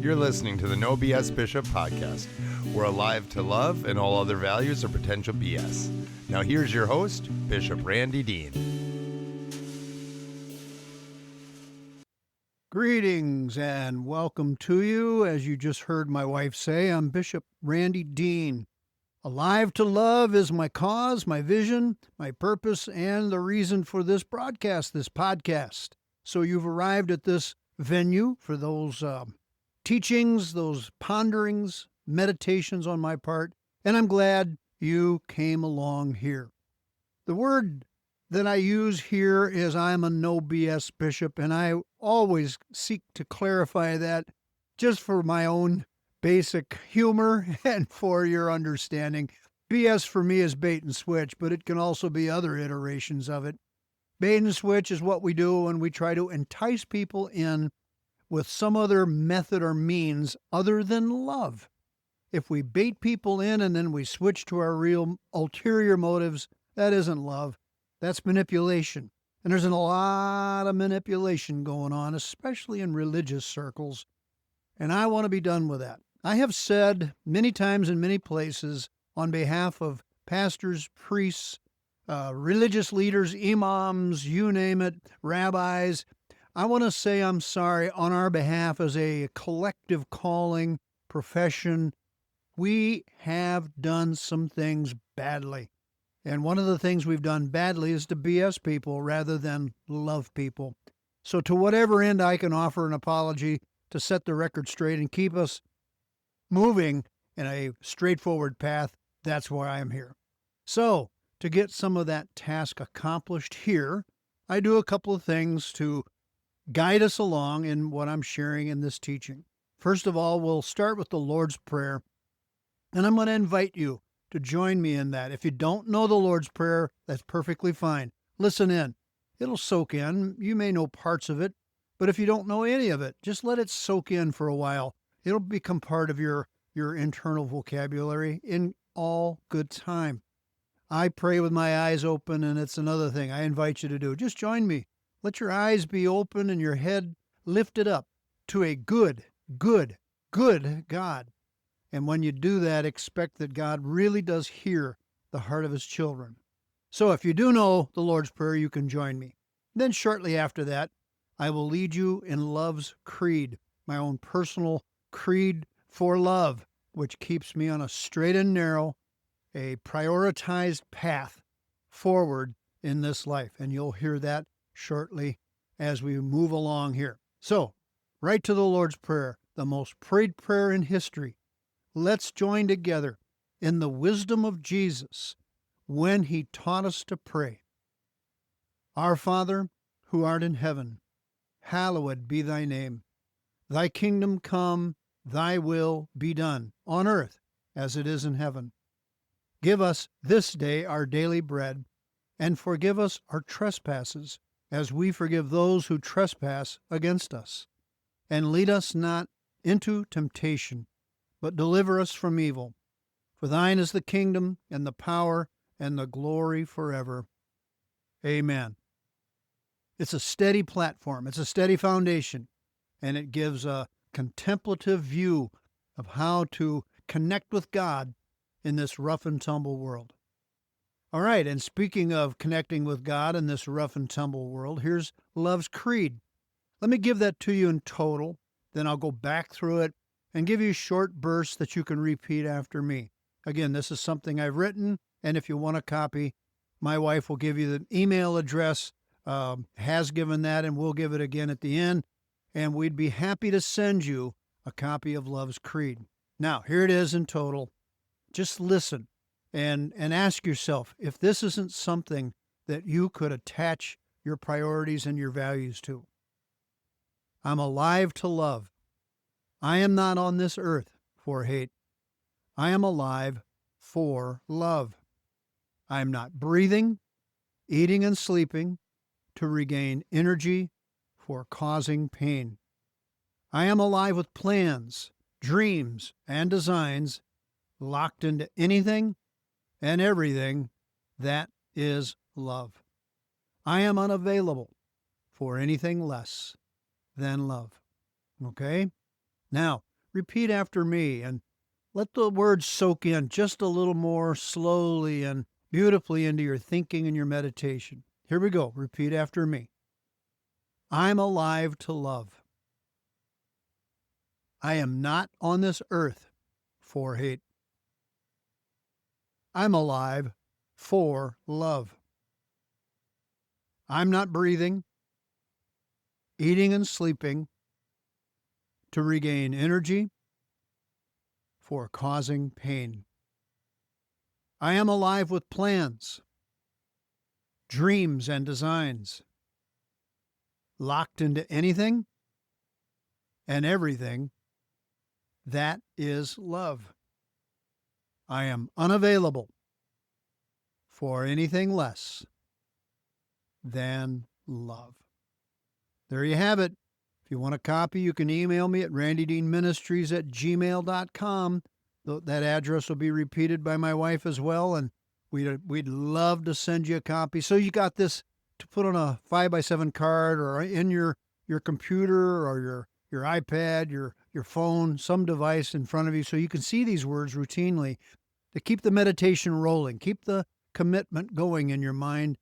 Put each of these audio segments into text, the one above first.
You're listening to the No BS Bishop podcast. We're alive to love, and all other values are potential BS. Now here's your host, Bishop Randy Dean. Greetings and welcome to you. As you just heard my wife say, I'm Bishop Randy Dean. Alive to love is my cause, my vision, my purpose, and the reason for this broadcast, this podcast. So you've arrived at this venue for those teachings, those ponderings, meditations on my part, and I'm glad you came along here. The word that I use here is I'm a no BS bishop, and I always seek to clarify that just for my own basic humor and for your understanding. BS for me is bait and switch, but it can also be other iterations of it. Bait and switch is what we do when we try to entice people in with some other method or means other than love. If we bait people in and then we switch to our real ulterior motives, that isn't love. That's manipulation. And there's a lot of manipulation going on, especially in religious circles. And I want to be done with that. I have said many times in many places on behalf of pastors, priests, religious leaders, imams, you name it, rabbis, I want to say I'm sorry on our behalf as a collective calling, profession. We have done some things badly. And one of the things we've done badly is to BS people rather than love people. So to whatever end I can offer an apology to set the record straight and keep us moving in a straightforward path, that's why I'm here. So to get some of that task accomplished here, I do a couple of things to guide us along in what I'm sharing in this teaching. First of all, we'll start with the Lord's Prayer, and I'm going to invite you to join me in that. If you don't know the Lord's Prayer, that's perfectly fine. Listen in. It'll soak in. You may know parts of it, but if you don't know any of it, just let it soak in for a while. It'll become part of your internal vocabulary in all good time. I pray with my eyes open, and it's another thing I invite you to do. Just join me. Let your eyes be open and your head lifted up to a good God. And when you do that, expect that God really does hear the heart of his children. So if you do know the Lord's Prayer, you can join me. Then shortly after that, I will lead you in love's creed, my own personal creed for love, which keeps me on a straight and narrow, a prioritized path forward in this life. And you'll hear that shortly as we move along here. So, right to the Lord's Prayer, the most prayed prayer in history. Let's join together in the wisdom of Jesus when he taught us to pray. Our Father, who art in heaven, hallowed be thy name. Thy kingdom come, thy will be done, on earth as it is in heaven. Give us this day our daily bread, and forgive us our trespasses, as we forgive those who trespass against us. And lead us not into temptation, but deliver us from evil. For thine is the kingdom, and the power, and the glory forever. Amen. It's a steady platform. It's a steady foundation, and it gives a contemplative view of how to connect with God in this rough and tumble world. All right, and speaking of connecting with God in this rough and tumble world, here's Love's Creed. Let me give that to you in total, then I'll go back through it and give you short bursts that you can repeat after me. Again, this is something I've written, and if you want a copy, my wife will give you the email address, has given that, and we'll give it again at the end, and we'd be happy to send you a copy of Love's Creed. Now, here it is in total. Just listen. And ask yourself if this isn't something that you could attach your priorities and your values to. I'm alive to love. I am not on this earth for hate. I am alive for love. I am not breathing, eating, and sleeping to regain energy for causing pain. I am alive with plans, dreams, and designs locked into anything and everything that is love. I am unavailable for anything less than love. Okay? Now, repeat after me and let the words soak in just a little more slowly and beautifully into your thinking and your meditation. Here we go. Repeat after me. I'm alive to love. I am not on this earth for hate. I'm alive for love. I'm not breathing, eating, and sleeping to regain energy for causing pain. I am alive with plans, dreams, and designs, locked into anything and everything that is love. I am unavailable for anything less than love. There you have it. If you want a copy, you can email me at randydeanministries@gmail.com. That address will be repeated by my wife as well, and we'd love to send you a copy. So you got this to put on a 5x7 card or in your computer or your iPad, your phone, some device in front of you, so you can see these words routinely to keep the meditation rolling, keep the commitment going in your mind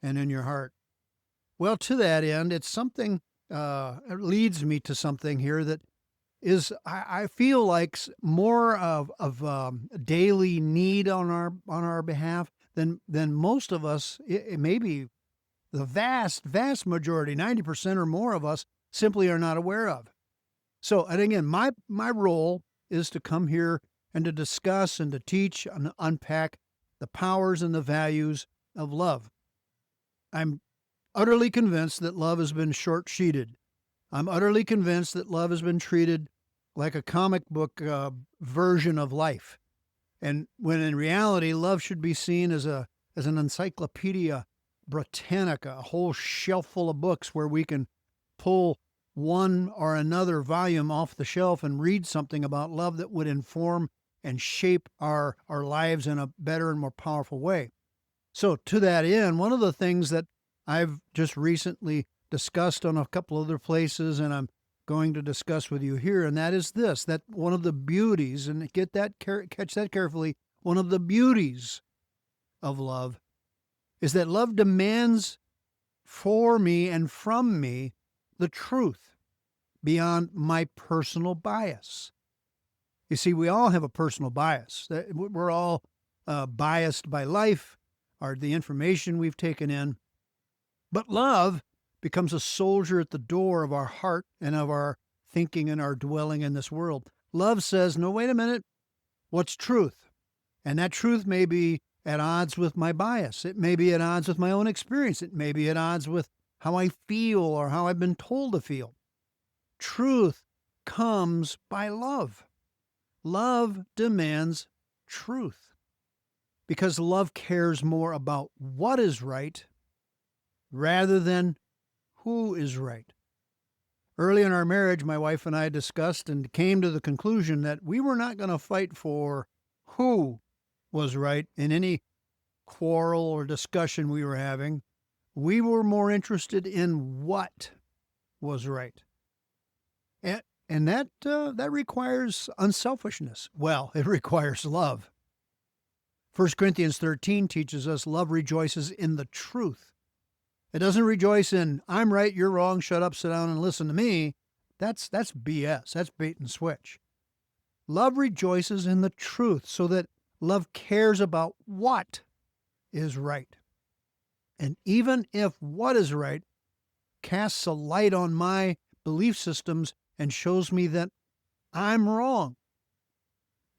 and in your heart. Well, to that end, it's something, it leads me to something here that is, I feel like more of daily need on our behalf than most of us. It maybe the vast majority, 90% or more of us, simply are not aware of. So, and again, my role is to come here and to discuss and to teach and unpack the powers and the values of love. I'm utterly convinced that love has been short-sheeted. I'm utterly convinced that love has been treated like a comic book version of life. And when in reality, love should be seen as an Encyclopedia Britannica, a whole shelf full of books where we can pull one or another volume off the shelf and read something about love that would inform and shape our lives in a better and more powerful way. So to that end, one of the things that I've just recently discussed on a couple other places, and I'm going to discuss with you here, and that is this, that one of the beauties, and catch that carefully, one of the beauties of love is that love demands for me and from me the truth beyond my personal bias. You see, we all have a personal bias. We're all biased by life or the information we've taken in. But love becomes a soldier at the door of our heart and of our thinking and our dwelling in this world. Love says, no, wait a minute, what's truth? And that truth may be at odds with my bias. It may be at odds with my own experience. It may be at odds with how I feel or how I've been told to feel. Truth comes by love. Love demands truth because love cares more about what is right rather than who is right. Early in our marriage, my wife and I discussed and came to the conclusion that we were not going to fight for who was right in any quarrel or discussion we were having. We were more interested in what was right. And that requires unselfishness. Well, it requires love. 1 Corinthians 13 teaches us love rejoices in the truth. It doesn't rejoice in, I'm right, you're wrong, shut up, sit down, and listen to me. That's BS. That's bait and switch. Love rejoices in the truth so that love cares about what is right. And even if what is right casts a light on my belief systems and shows me that I'm wrong,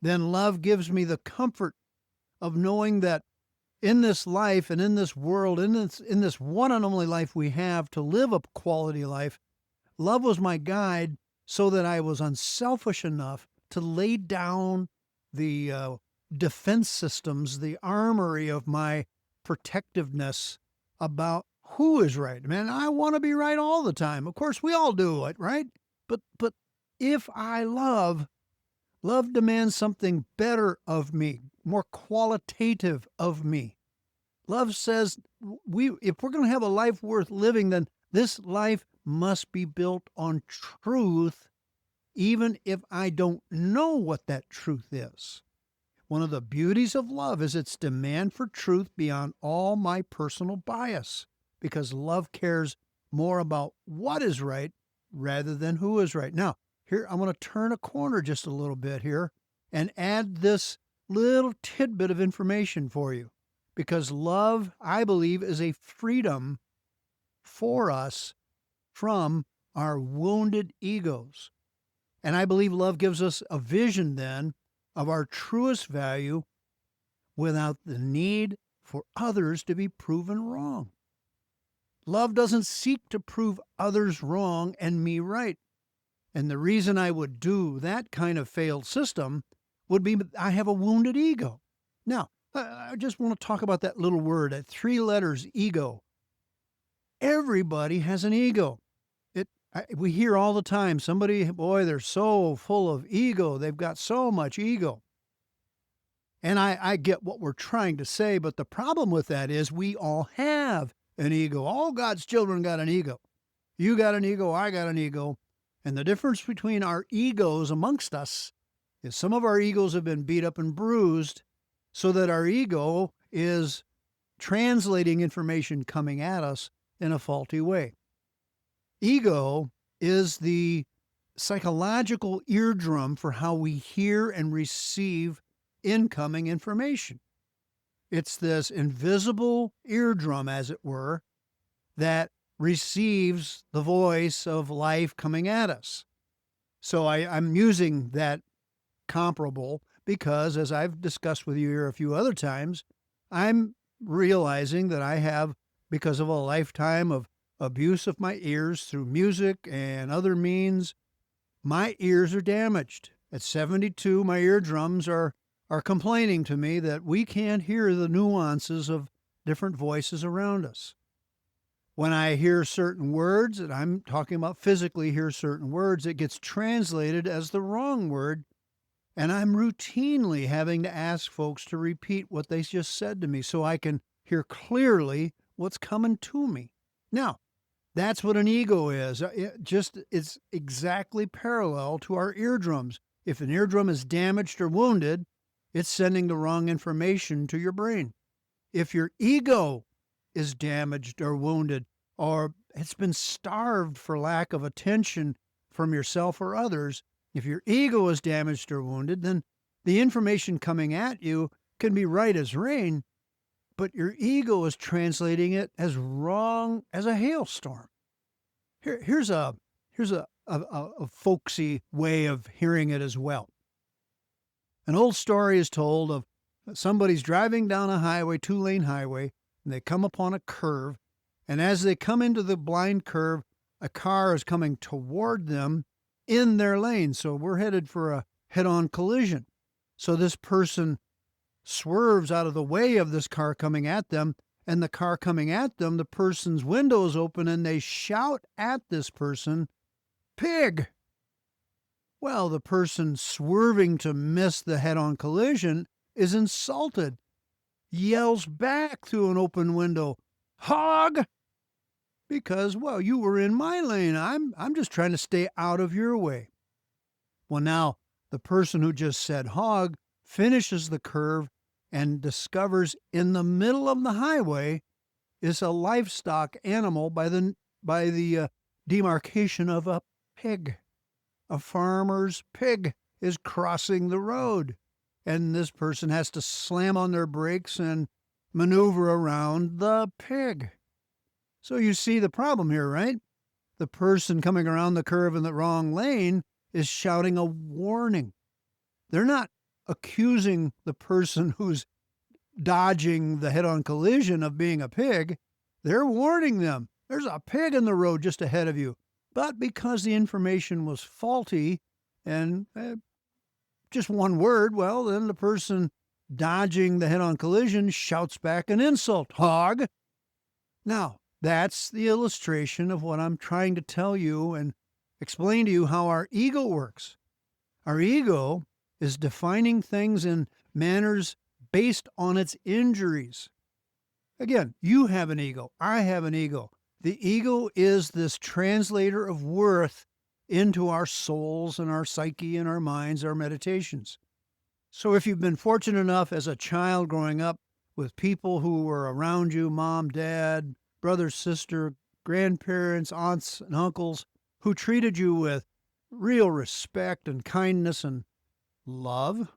then love gives me the comfort of knowing that in this life and in this world, in this one and only life we have to live a quality life, love was my guide so that I was unselfish enough to lay down the defense systems, the armory of my protectiveness about who is right. Man, I want to be right all the time. Of course, we all do it, right? But if I love demands something better of me, more qualitative of me. Love says if we're going to have a life worth living, then this life must be built on truth even if I don't know what that truth is. One of the beauties of love is its demand for truth beyond all my personal bias, because love cares more about what is right rather than who is right. Now, here I'm going to turn a corner just a little bit here and add this little tidbit of information for you, because love, I believe, is a freedom for us from our wounded egos. And I believe love gives us a vision then of our truest value without the need for others to be proven wrong. Love doesn't seek to prove others wrong and me right. And the reason I would do that kind of failed system would be I have a wounded ego. Now, I just want to talk about that little word, that 3 letters, ego. Everybody has an ego. We hear all the time, somebody, boy, they're so full of ego. They've got so much ego. And I get what we're trying to say, but the problem with that is we all have an ego. All God's children got an ego. You got an ego, I got an ego. And the difference between our egos amongst us is some of our egos have been beat up and bruised so that our ego is translating information coming at us in a faulty way. Ego is the psychological eardrum for how we hear and receive incoming information. It's this invisible eardrum, as it were, that receives the voice of life coming at us. So I'm using that comparable because, as I've discussed with you here a few other times, I'm realizing that I have, because of a lifetime of abuse of my ears through music and other means, my ears are damaged. At 72, my eardrums are complaining to me that we can't hear the nuances of different voices around us. When I hear certain words, and I'm talking about physically hear certain words, it gets translated as the wrong word, and I'm routinely having to ask folks to repeat what they just said to me so I can hear clearly what's coming to me. Now, that's what an ego is. It's exactly parallel to our eardrums. If an eardrum is damaged or wounded, it's sending the wrong information to your brain. If your ego is damaged or wounded, or it's been starved for lack of attention from yourself or others, if your ego is damaged or wounded, then the information coming at you can be right as rain, but your ego is translating it as wrong as a hailstorm. Here's a folksy way of hearing it as well. An old story is told of somebody's driving down a highway, 2-lane highway, and they come upon a curve, and as they come into the blind curve, a car is coming toward them in their lane, so we're headed for a head-on collision. So this person swerves out of the way of this car coming at them, and the car coming at them, the person's window is open, and they shout at this person, "Pig!" Well, the person swerving to miss the head-on collision is insulted, yells back through an open window, "Hog!" Because, well, you were in my lane. I'm just trying to stay out of your way. Well, now, the person who just said hog finishes the curve and discovers in the middle of the highway is a livestock animal by the demarcation of a pig. A farmer's pig is crossing the road, and this person has to slam on their brakes and maneuver around the pig. So you see the problem here, right? The person coming around the curve in the wrong lane is shouting a warning. They're not accusing the person who's dodging the head-on collision of being a pig. They're warning them. There's a pig in the road just ahead of you. But because the information was faulty and just one word, well, then the person dodging the head-on collision shouts back an insult, "Hog!" Now, that's the illustration of what I'm trying to tell you and explain to you how our ego works. Our ego is defining things in manners based on its injuries. Again, you have an ego. I have an ego. The ego is this translator of worth into our souls and our psyche and our minds, our meditations. So if you've been fortunate enough as a child growing up with people who were around you, mom, dad, brother, sister, grandparents, aunts, and uncles, who treated you with real respect and kindness and love,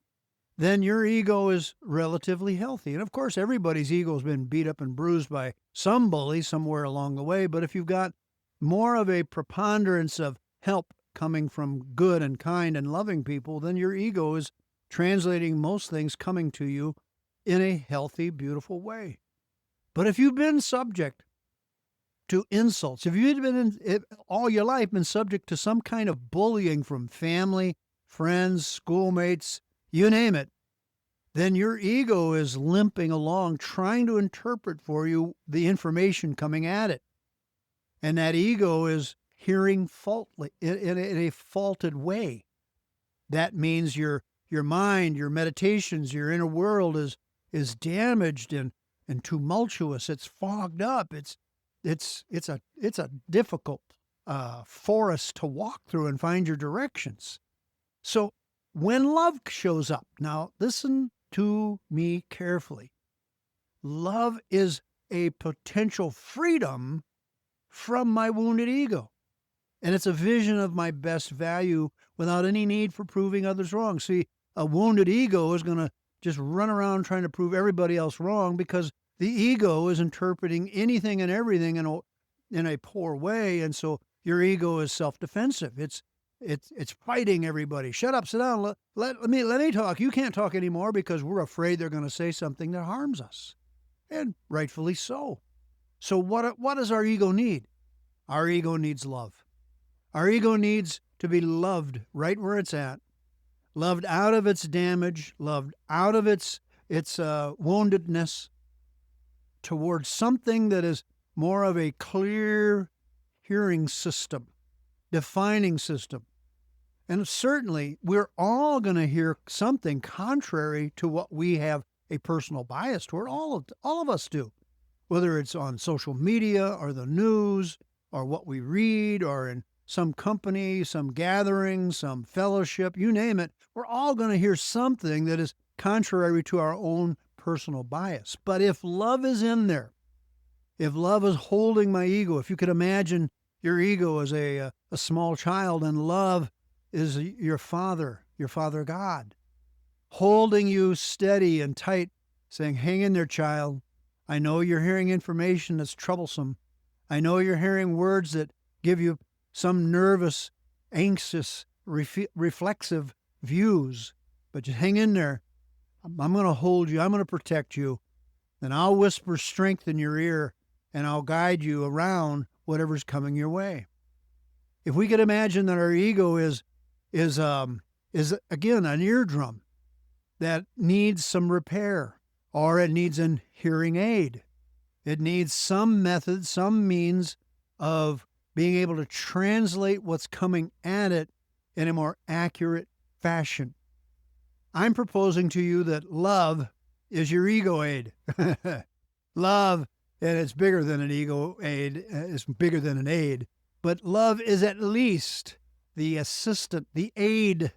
then your ego is relatively healthy. And of course, everybody's ego has been beat up and bruised by some bully somewhere along the way. But if you've got more of a preponderance of help coming from good and kind and loving people, then your ego is translating most things coming to you in a healthy, beautiful way. But if you've been subject to insults, if you've been all your life been subject to some kind of bullying from family, friends, schoolmates, you name it, then your ego is limping along trying to interpret for you the information coming at it. And that ego is hearing in a faulted way. That means your mind, your meditations, your inner world is damaged and tumultuous. It's fogged up. It's a difficult forest to walk through and find your directions. So when love shows up, now listen to me carefully. Love is a potential freedom from my wounded ego. And it's a vision of my best value without any need for proving others wrong. See, a wounded ego is going to just run around trying to prove everybody else wrong because the ego is interpreting anything and everything in a poor way. And so your ego is self-defensive. It's fighting everybody. Shut up, sit down, let me talk. You can't talk anymore because we're afraid they're going to say something that harms us. And rightfully so. So what does our ego need? Our ego needs love. Our ego needs to be loved right where it's at, loved out of its damage, loved out of its woundedness towards something that is more of a clear hearing system, defining system. And certainly we're all going to hear something contrary to what we have a personal bias toward. All of us do, whether it's on social media or the news or what we read or in some company, some gathering, some fellowship, you name it. We're all going to hear something that is contrary to our own personal bias. But if love is in there, if love is holding my ego, if you could imagine your ego as a small child and love is your Father God, holding you steady and tight, saying, hang in there, child. I know you're hearing information that's troublesome. I know you're hearing words that give you some nervous, anxious, reflexive views, but just hang in there. I'm going to hold you. I'm going to protect you. And I'll whisper strength in your ear, and I'll guide you around whatever's coming your way. If we could imagine that our ego is again an eardrum that needs some repair, or it needs a hearing aid. It needs some method, some means of being able to translate what's coming at it in a more accurate fashion. I'm proposing to you that love is your ego aid. Love, and it's bigger than an ego aid, it's bigger than an aid, but love is at least the assistant, the aid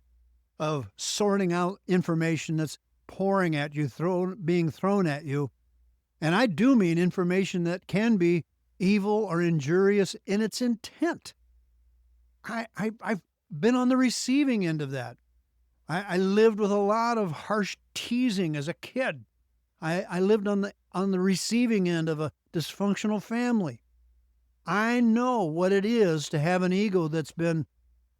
of sorting out information that's pouring at you, being thrown at you. And I do mean information that can be evil or injurious in its intent. I've been on the receiving end of that. I lived with a lot of harsh teasing as a kid. I lived on the receiving end of a dysfunctional family. I know what it is to have an ego that's been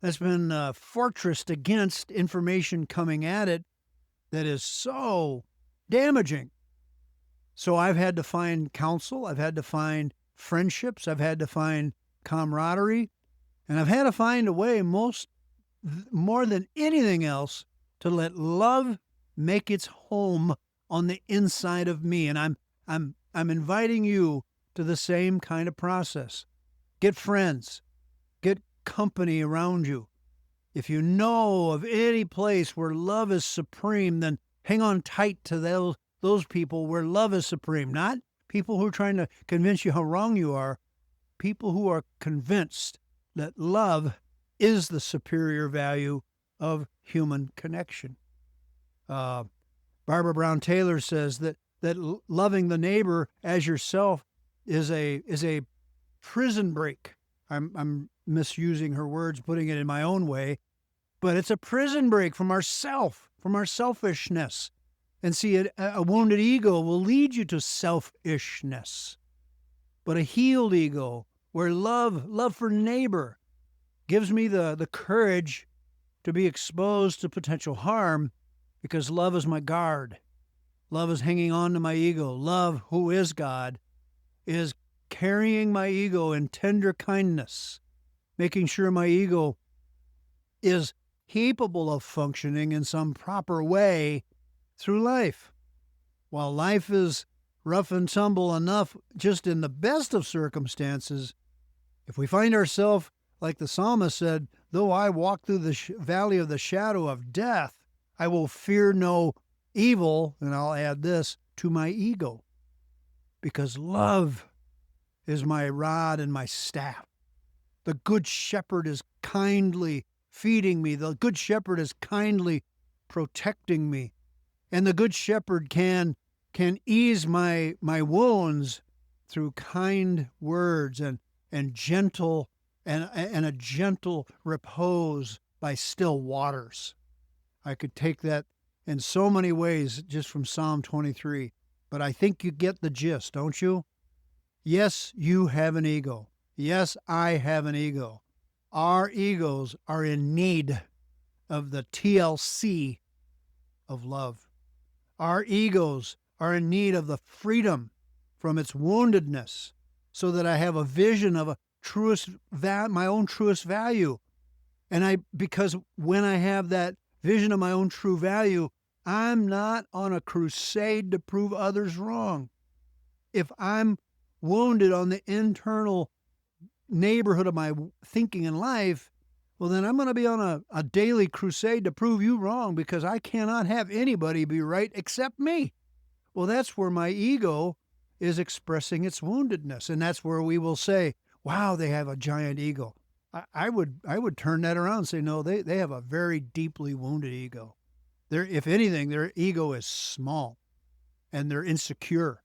fortressed against information coming at it that is so damaging. So I've had to find counsel. I've had to find friendships. I've had to find camaraderie. And I've had to find a way, more than anything else, to let love make its home on the inside of me. And I'm inviting you to the same kind of process. Get friends. Get company around you. If you know of any place where love is supreme, then hang on tight to those people where love is supreme. Not people who are trying to convince you how wrong you are. People who are convinced that love is the superior value of human connection. Barbara Brown Taylor says that loving the neighbor as yourself is a prison break. I'm misusing her words, putting it in my own way, but it's a prison break from ourself, from our selfishness. And see, a wounded ego will lead you to selfishness. But a healed ego, where love for neighbor, gives me the courage to be exposed to potential harm, because love is my guard. Love is hanging on to my ego. Love, who is God, is carrying my ego in tender kindness, making sure my ego is capable of functioning in some proper way through life. While life is rough and tumble enough just in the best of circumstances, if we find ourselves, like the psalmist said, though I walk through the valley of the shadow of death, I will fear no evil, and I'll add this, to my ego, because love is my rod and my staff. The good shepherd is kindly feeding me. The good shepherd is kindly protecting me. And the good shepherd can ease my wounds through kind words and gentle and a gentle repose by still waters. I could take that in so many ways just from Psalm 23, but I think you get the gist, don't you? Yes, you have an ego. Yes, I have an ego. Our egos are in need of the TLC of love. Our egos are in need of the freedom from its woundedness, so that I have a vision of my own truest value. And because when I have that vision of my own true value, I'm not on a crusade to prove others wrong. If I'm wounded on the internal neighborhood of my thinking in life, well, then I'm going to be on a daily crusade to prove you wrong, because I cannot have anybody be right except me. Well, that's where my ego is expressing its woundedness. And that's where we will say, wow, they have a giant ego. I would turn that around and say, no, they have a very deeply wounded ego. If anything, their ego is small and they're insecure,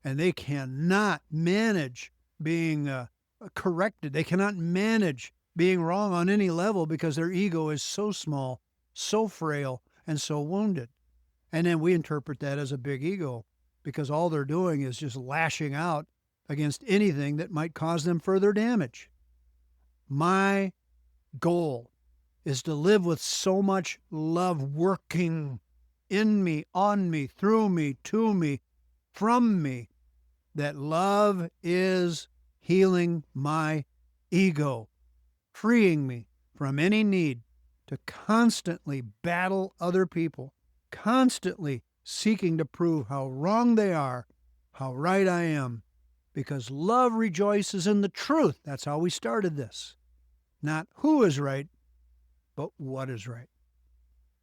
and they cannot manage being corrected. They cannot manage being wrong on any level, because their ego is so small, so frail, and so wounded. And then we interpret that as a big ego, because all they're doing is just lashing out against anything that might cause them further damage. My goal is to live with so much love working in me, on me, through me, to me, from me, that love is healing my ego, freeing me from any need to constantly battle other people, constantly seeking to prove how wrong they are, how right I am, because love rejoices in the truth. That's how we started this. Not who is right, but what is right.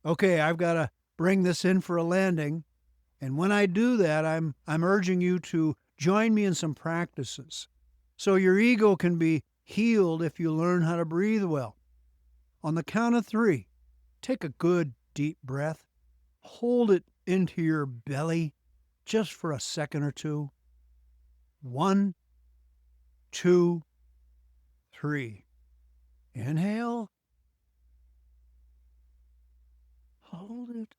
Okay, I've got to bring this in for a landing. And when I do that, I'm urging you to join me in some practices, so your ego can be healed if you learn how to breathe well. On the count of 3, take a good deep breath. Hold it into your belly just for a second or two. 1, 2, 3. Inhale. Hold it.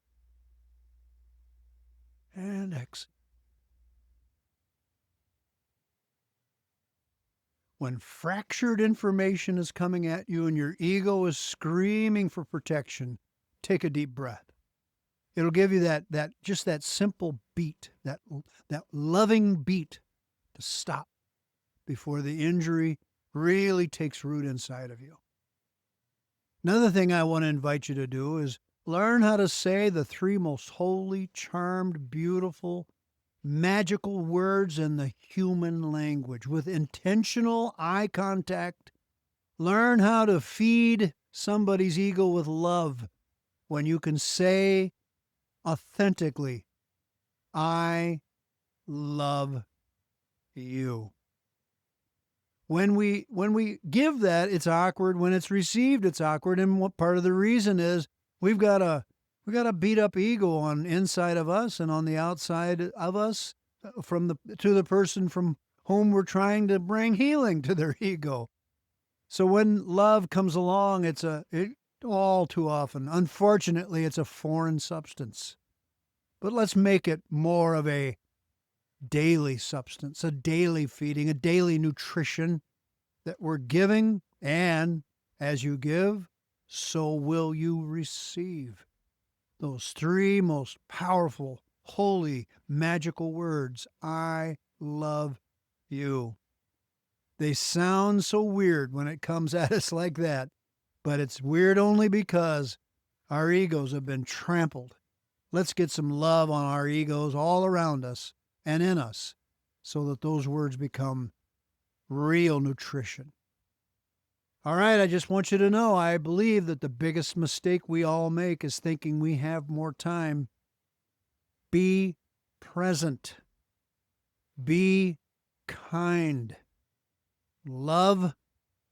And exhale. When fractured information is coming at you and your ego is screaming for protection, take a deep breath. It'll give you that simple beat, that loving beat to stop before the injury really takes root inside of you. Another thing I want to invite you to do is learn how to say the 3 most holy, charmed, beautiful, magical words in the human language with intentional eye contact. Learn how to feed somebody's ego with love when you can say authentically, I love you. When we give that, it's awkward. When it's received, it's awkward. And what part of the reason is we've got a beat up ego on inside of us and on the outside of us to the person from whom we're trying to bring healing to their ego. So when love comes along, it all too often, unfortunately, it's a foreign substance. But let's make it more of a daily substance, a daily feeding, a daily nutrition that we're giving, and as you give, so will you receive. Those three most powerful, holy, magical words, I love you. They sound so weird when it comes at us like that, but it's weird only because our egos have been trampled. Let's get some love on our egos all around us and in us so that those words become real nutrition. All right, I just want you to know I believe that the biggest mistake we all make is thinking we have more time. Be present. Be kind. Love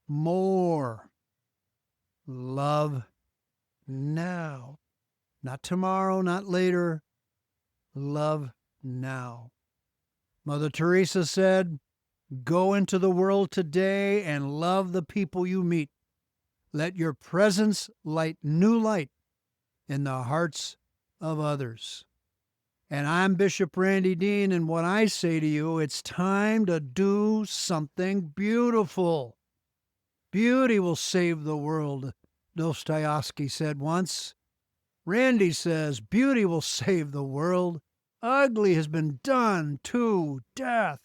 more. Love now. Not tomorrow, not later. Love now. Mother Teresa said, go into the world today and love the people you meet. Let your presence light new light in the hearts of others. And I'm Bishop Randy Dean, and what I say to you, it's time to do something beautiful. Beauty will save the world, Dostoevsky said once. Randy says, beauty will save the world. Ugly has been done to death.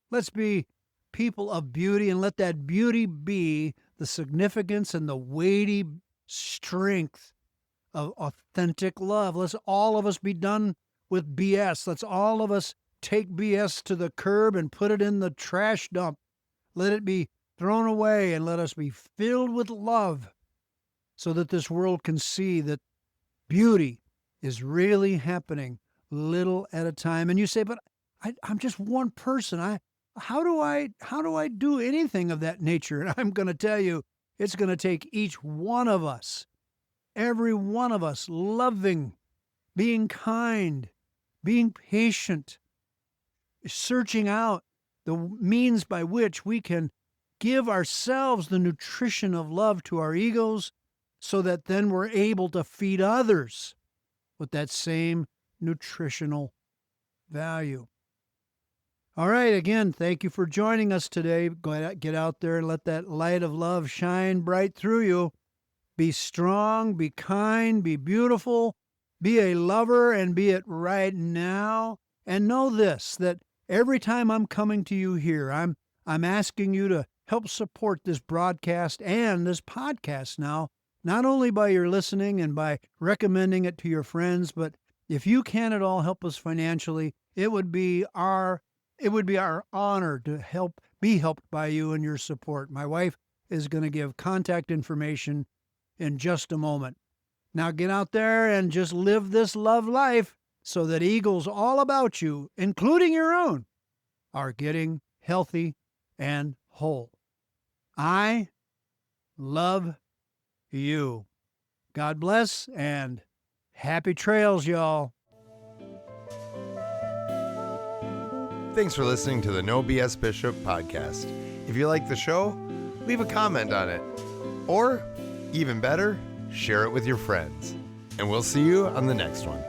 Let's be people of beauty, and let that beauty be the significance and the weighty strength of authentic love. Let's all of us be done with BS. Let's all of us take BS to the curb and put it in the trash dump. Let it be thrown away, and let us be filled with love so that this world can see that beauty is really happening little at a time. And you say, but I'm just one person. How do I do anything of that nature? And I'm going to tell you, it's going to take each one of us, every one of us, loving, being kind, being patient, searching out the means by which we can give ourselves the nutrition of love to our egos, so that then we're able to feed others with that same nutritional value. All right, again, thank you for joining us today. Get out there and let that light of love shine bright through you. Be strong, be kind, be beautiful, be a lover, and be it right now. And know this, that every time I'm coming to you here, I'm asking you to help support this broadcast and this podcast now, not only by your listening and by recommending it to your friends, but if you can at all help us financially, it would be our honor to be helped by you and your support. My wife is going to give contact information in just a moment. Now get out there and just live this love life so that eagles all about you, including your own, are getting healthy and whole. I love you. God bless and happy trails, y'all. Thanks for listening to the No BS Bishop podcast. If you like the show, leave a comment on it. Or, even better, share it with your friends. And we'll see you on the next one.